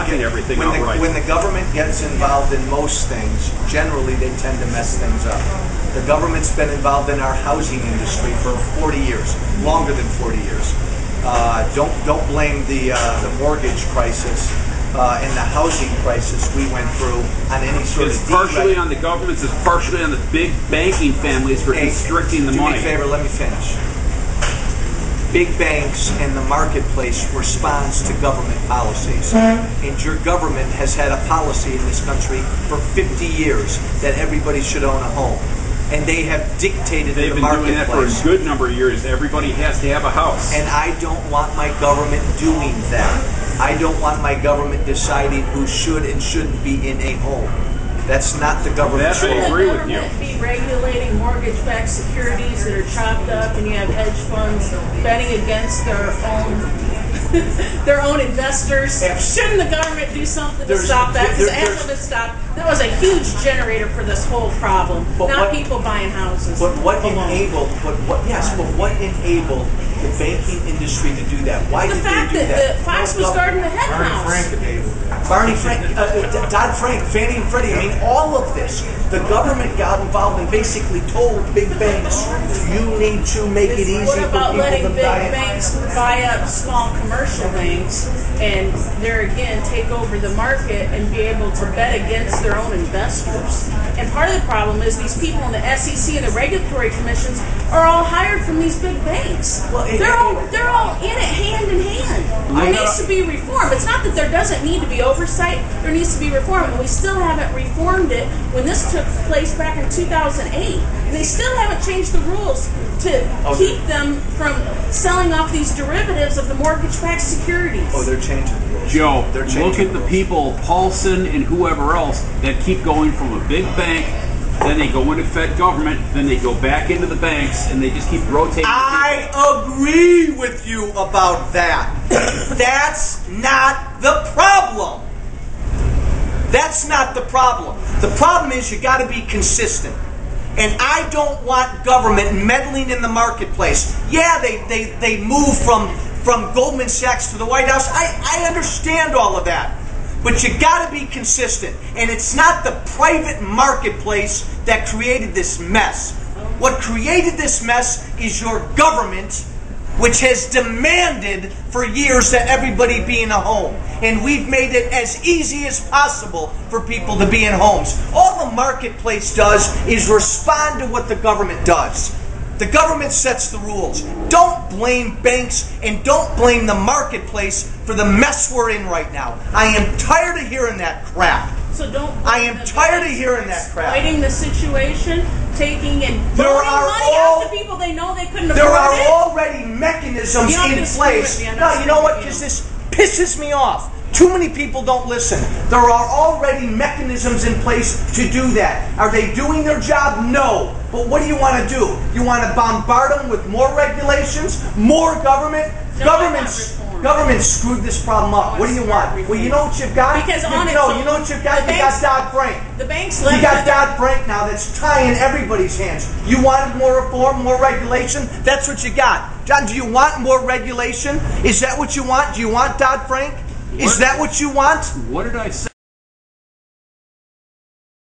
blocking everything outright. When the government gets involved in most things, generally they tend to mess things up. The government's been involved in our housing industry for 40 years, longer than 40 years. Don't blame the mortgage crisis and the housing crisis we went through on any sort of. It's partially on the governments. It's partially on the big banking families for constricting the money. Do me a favor. Let me finish. Big banks and the marketplace responds to government policies. And your government has had a policy in this country for 50 years that everybody should own a home. And they have dictated to the marketplace. They've been doing that for a good number of years. Everybody has to have a house. And I don't want my government doing that. I don't want my government deciding who should and shouldn't be in a home. That's not the government's role. I agree with you. Be regulating mortgage-backed securities that are chopped up, and you have hedge funds betting against their own investors. Shouldn't the government do something to stop that? Because it hasn't been stopped. That was a huge generator for this whole problem. Not people buying houses. But what enabled? What enabled the banking industry to do that? Why did they do that? The fact that Fox was guarding the hen house. Barney Frank, Dodd-Frank, Fannie and Freddie. I mean, all of this. The government got involved and basically told big banks, "You need to make it easy for people to buy." What about letting big banks buy up small commercial banks and there again take over the market and be able to bet against their own investors? And part of the problem is these people in the SEC and the regulatory commissions are all hired from these big banks. Well, they're all in it hand in hand. There needs to be reform. It's not that there doesn't need to be oversight. There needs to be reform, and we still haven't reformed it when this took place back in 2008. And they still haven't changed the rules to keep them from selling off these derivatives of the mortgage-backed securities. Oh, they're changing the rules. Joe, look at the people, Paulson and whoever else, that keep going from a big bank, then they go into Fed government, then they go back into the banks, and they just keep rotating. I agree with you about that. That's not the problem. That's not the problem. The problem is you got to be consistent. And I don't want government meddling in the marketplace. Yeah, they move from Goldman Sachs to the White House. I understand all of that. But you got to be consistent. And it's not the private marketplace that created this mess. What created this mess is your government, which has demanded for years that everybody be in a home. And we've made it as easy as possible for people to be in homes. All the marketplace does is respond to what the government does. The government sets the rules. Don't blame banks and don't blame the marketplace for the mess we're in right now. I am tired of hearing that crap. So don't. I am tired of hearing that crap. Exploiting the situation, taking and throwing money out to people they know they couldn't afford it. There are already mechanisms in place. No, you know what? Because this pisses me off. Too many people don't listen. There are already mechanisms in place to do that. Are they doing their job? No. But what do you want to do? You want to bombard them with more regulations, more government? Government screwed this problem up. What do you want? Well, you know what you've got? Because you know what you've got? You got Dodd-Frank. The banks You got Dodd-Frank now that's tying everybody's hands. You wanted more reform, more regulation? That's what you got. John, do you want more regulation? Is that what you want? Do you want Dodd-Frank? Is that what you want? What did I say?